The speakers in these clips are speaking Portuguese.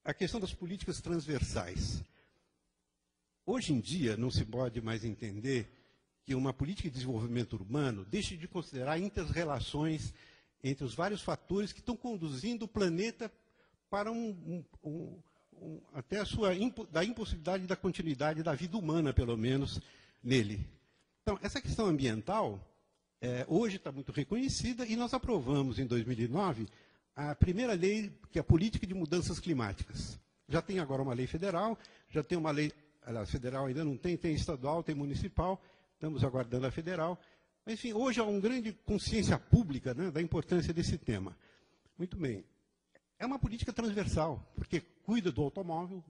a questão das políticas transversais. Hoje em dia, não se pode mais entender que uma política de desenvolvimento urbano deixe de considerar inter-relações entre os vários fatores que estão conduzindo o planeta para até da impossibilidade da continuidade da vida humana, pelo menos, nele. Então, essa questão ambiental, hoje está muito reconhecida, e nós aprovamos, em 2009, a primeira lei, que é a Política de Mudanças Climáticas. Já tem agora uma lei federal, já tem uma lei, a federal ainda não tem, tem estadual, tem municipal, estamos aguardando a federal. Mas, enfim, hoje há uma grande consciência pública, né, da importância desse tema. Muito bem. É uma política transversal, porque cuida do automóvel,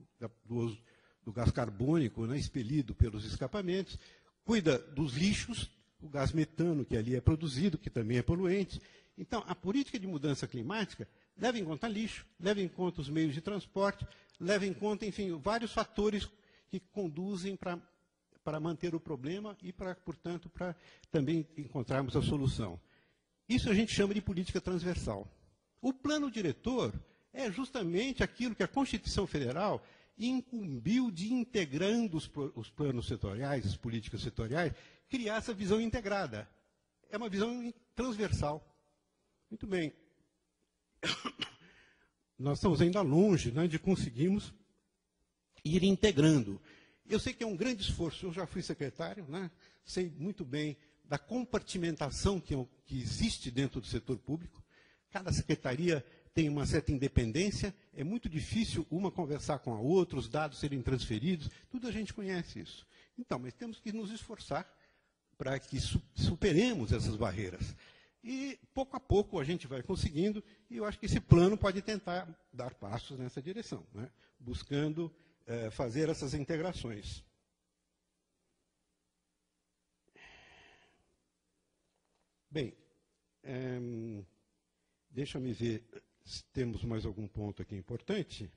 do gás carbônico, né, expelido pelos escapamentos, cuida dos lixos, o gás metano que ali é produzido, que também é poluente. Então, a política de mudança climática leva em conta lixo, leva em conta os meios de transporte, leva em conta, enfim, vários fatores que conduzem para manter o problema e, portanto, para também encontrarmos a solução. Isso a gente chama de política transversal. O plano diretor é justamente aquilo que a Constituição Federal incumbiu de, integrando os planos setoriais, as políticas setoriais, criar essa visão integrada. É uma visão transversal. Muito bem. Nós estamos ainda longe, né, de conseguirmos ir integrando. Eu sei que é um grande esforço, eu já fui secretário, né, sei muito bem da compartimentação que existe dentro do setor público. Cada secretaria tem uma certa independência, é muito difícil uma conversar com a outra, os dados serem transferidos, tudo a gente conhece isso. Então, mas temos que nos esforçar para que superemos essas barreiras. E, pouco a pouco, a gente vai conseguindo, e eu acho que esse plano pode tentar dar passos nessa direção, né? Buscando fazer essas integrações. Bem, deixa-me ver se temos mais algum ponto aqui importante.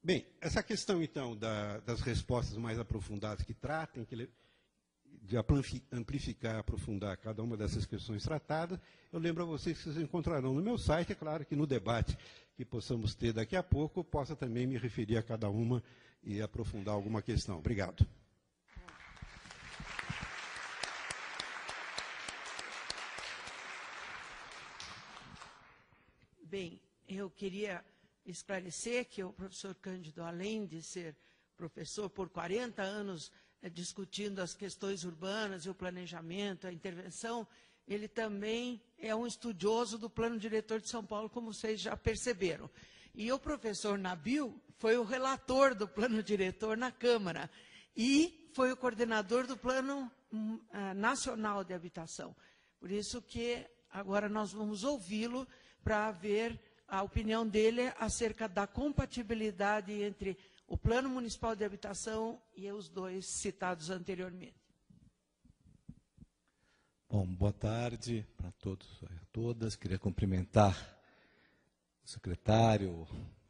Bem, essa questão, então, das respostas mais aprofundadas que tratem, de amplificar, aprofundar cada uma dessas questões tratadas, eu lembro a vocês que vocês encontrarão no meu site. É claro que no debate que possamos ter daqui a pouco, eu possa também me referir a cada uma e aprofundar alguma questão. Obrigado. Bem, eu queria esclarecer que o professor Cândido, além de ser professor por 40 anos, discutindo as questões urbanas e o planejamento, a intervenção, ele também é um estudioso do Plano Diretor de São Paulo, como vocês já perceberam. E o professor Nabil foi o relator do Plano Diretor na Câmara e foi o coordenador do Plano Nacional de Habitação. Por isso que agora nós vamos ouvi-lo para ver a opinião dele acerca da compatibilidade entre o Plano Municipal de Habitação e os dois citados anteriormente. Bom, boa tarde para todos e a todas. Queria cumprimentar o secretário,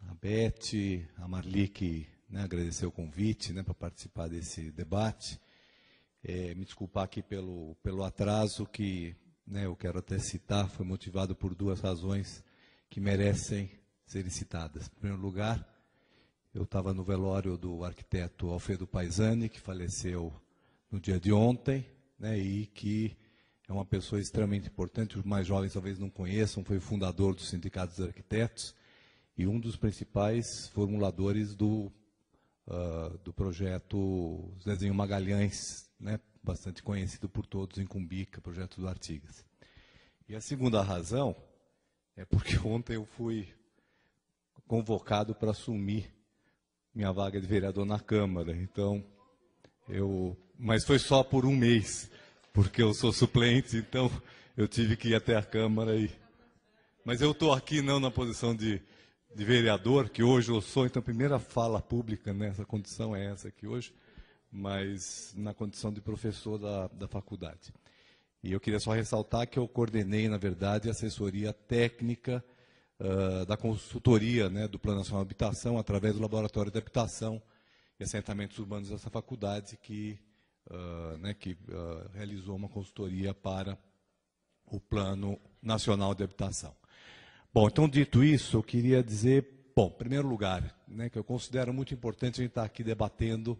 a Beth, a Marli, que agradeceu o convite para participar desse debate. Me desculpar aqui pelo atraso, que eu quero até citar, foi motivado por duas razões que merecem serem citadas. Em primeiro lugar, eu estava no velório do arquiteto Alfredo Paisani, que faleceu no dia de ontem, e que é uma pessoa extremamente importante, os mais jovens talvez não conheçam, foi fundador do Sindicato dos Arquitetos e um dos principais formuladores do projeto Zezinho Magalhães, bastante conhecido por todos em Cumbica, projeto do Artigas. E a segunda razão é porque ontem eu fui convocado para assumir minha vaga de vereador na Câmara. Então, mas foi só por um mês, porque eu sou suplente, então eu tive que ir até a Câmara. Mas eu estou aqui não na posição de vereador, que hoje eu sou, então a primeira fala pública nessa condição é essa aqui hoje, mas na condição de professor da faculdade. E eu queria só ressaltar que eu coordenei, na verdade, a assessoria técnica da consultoria do Plano Nacional de Habitação, através do Laboratório de Habitação e Assentamentos Urbanos dessa faculdade, que realizou uma consultoria para o Plano Nacional de Habitação. Bom, então, dito isso, eu queria dizer, bom, em primeiro lugar, né, que eu considero muito importante a gente estar aqui debatendo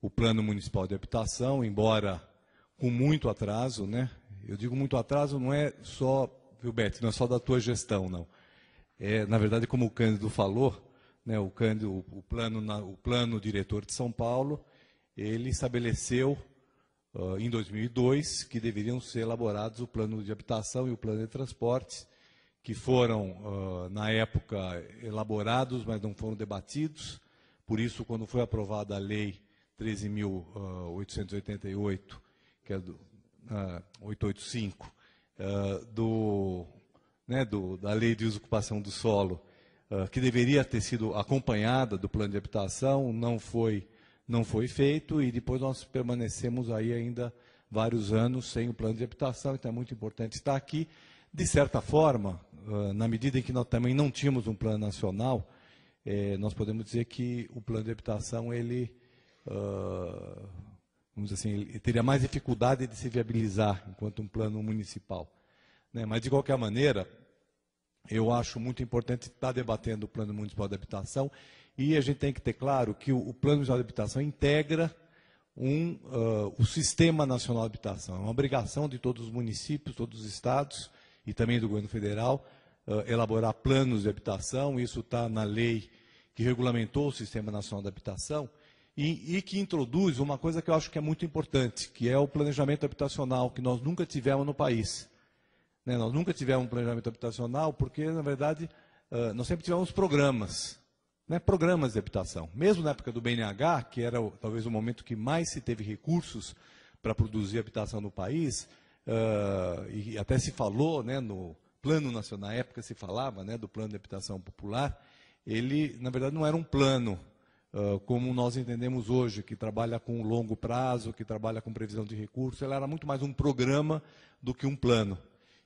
o Plano Municipal de Habitação, embora com muito atraso, né? Eu digo muito atraso, não é só, viu, Beto, não é só da tua gestão, não. É, na verdade, como o Cândido falou, né, o plano diretor de São Paulo, ele estabeleceu, em 2002, que deveriam ser elaborados o plano de habitação e o plano de transportes, que foram, na época, elaborados, mas não foram debatidos. Por isso, quando foi aprovada a Lei 13.888, que é do 885, da Lei de Uso e Ocupação do Solo, que deveria ter sido acompanhada do plano de habitação, não foi feito, e depois nós permanecemos aí ainda vários anos sem o plano de habitação, então é muito importante estar aqui. De certa forma, na medida em que nós também não tínhamos um plano nacional, nós podemos dizer que o plano de habitação, ele, vamos dizer assim, ele teria mais dificuldade de se viabilizar enquanto um plano municipal, né? Mas, de qualquer maneira, eu acho muito importante estar debatendo o Plano Municipal de Habitação, e a gente tem que ter claro que o Plano Municipal de Habitação integra o Sistema Nacional de Habitação. É uma obrigação de todos os municípios, todos os estados e também do governo federal elaborar planos de habitação. Isso está na lei que regulamentou o Sistema Nacional de Habitação e que introduz uma coisa que eu acho que é muito importante, que é o planejamento habitacional, que nós nunca tivemos no país. Nós nunca tivemos um planejamento habitacional porque, na verdade, nós sempre tivemos programas, né, programas de habitação. Mesmo na época do BNH, que era talvez o momento que mais se teve recursos para produzir habitação no país, e até se falou, né, no Plano Nacional, na época se falava, né, do Plano de Habitação Popular, ele, na verdade, não era um plano como nós entendemos hoje, que trabalha com longo prazo, que trabalha com previsão de recursos. Ele era muito mais um programa do que um plano.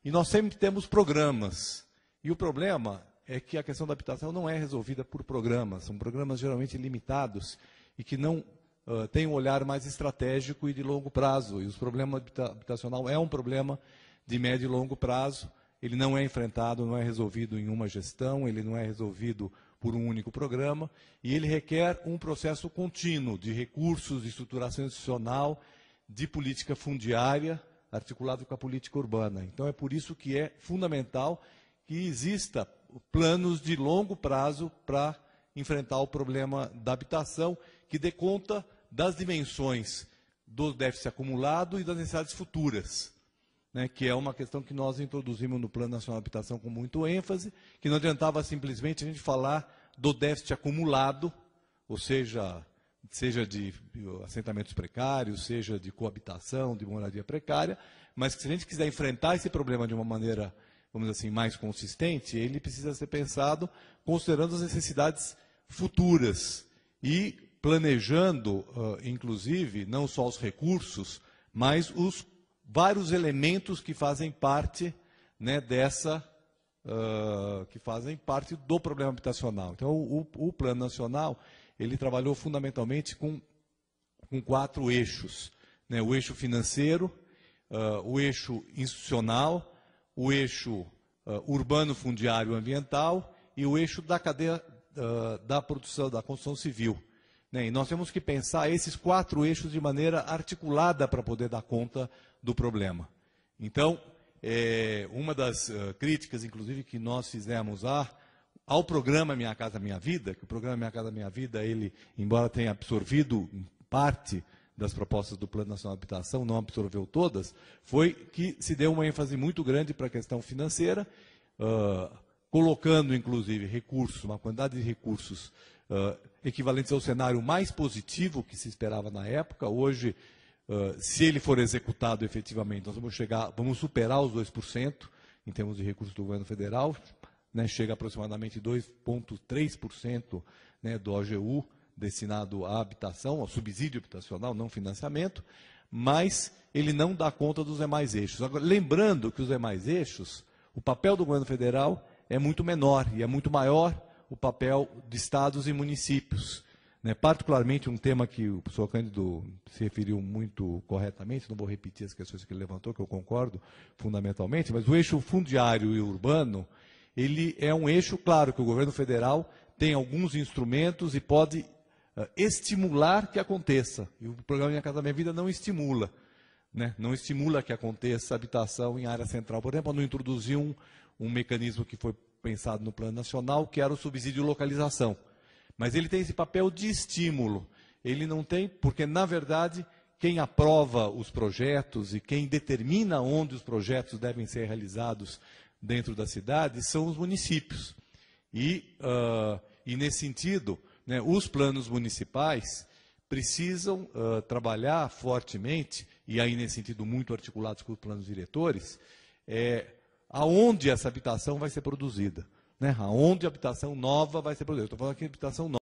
E nós sempre temos programas. E o problema é que a questão da habitação não é resolvida por programas. São programas geralmente limitados e que não têm um olhar mais estratégico e de longo prazo. E o problema habitacional é um problema de médio e longo prazo. Ele não é enfrentado, não é resolvido em uma gestão, ele não é resolvido por um único programa, e ele requer um processo contínuo de recursos, de estruturação institucional, de política fundiária, articulado com a política urbana. Então, é por isso que é fundamental que exista planos de longo prazo para enfrentar o problema da habitação, que dê conta das dimensões do déficit acumulado e das necessidades futuras, né, que é uma questão que nós introduzimos no Plano Nacional de Habitação com muito ênfase, que não adiantava simplesmente a gente falar do déficit acumulado, ou seja de assentamentos precários, seja de coabitação, de moradia precária, mas que se a gente quiser enfrentar esse problema de uma maneira, vamos dizer assim, mais consistente, ele precisa ser pensado considerando as necessidades futuras e planejando, inclusive, não só os recursos, mas os vários elementos que fazem parte, né, que fazem parte do problema habitacional. Então, o Plano Nacional, ele trabalhou fundamentalmente com 4 eixos, né? O eixo financeiro, o eixo institucional, o eixo urbano, fundiário, ambiental e o eixo da cadeia da produção, da construção civil, né? E nós temos que pensar esses 4 eixos de maneira articulada para poder dar conta do problema. Então, uma das críticas, inclusive, que nós fizemos ao programa Minha Casa Minha Vida, que o programa Minha Casa Minha Vida, ele, embora tenha absorvido parte das propostas do Plano Nacional de Habitação, não absorveu todas, foi que se deu uma ênfase muito grande para a questão financeira, colocando, inclusive, recursos, uma quantidade de recursos equivalentes ao cenário mais positivo que se esperava na época. Hoje, se ele for executado efetivamente, nós vamos superar os 2% em termos de recursos do governo federal, né, chega a aproximadamente 2,3%, né, do OGU destinado à habitação, ao subsídio habitacional, não financiamento, mas ele não dá conta dos demais eixos. Agora, lembrando que os demais eixos, o papel do governo federal é muito menor e é muito maior o papel de estados e municípios, né? Particularmente um tema que o professor Cândido se referiu muito corretamente, não vou repetir as questões que ele levantou, que eu concordo fundamentalmente, mas o eixo fundiário e urbano, ele é um eixo, claro, que o governo federal tem alguns instrumentos e pode estimular que aconteça. E o programa Minha Casa Minha Vida não estimula. Né? Não estimula que aconteça habitação em área central. Por exemplo, não introduziu um mecanismo que foi pensado no Plano Nacional, que era o subsídio de localização. Mas ele tem esse papel de estímulo. Ele não tem, porque, na verdade, quem aprova os projetos e quem determina onde os projetos devem ser realizados dentro da cidade são os municípios. E nesse sentido, né, os planos municipais precisam trabalhar fortemente, e aí nesse sentido muito articulados com os planos diretores, aonde essa habitação vai ser produzida, né? Aonde a habitação nova vai ser produzida. Estou falando aqui de habitação nova.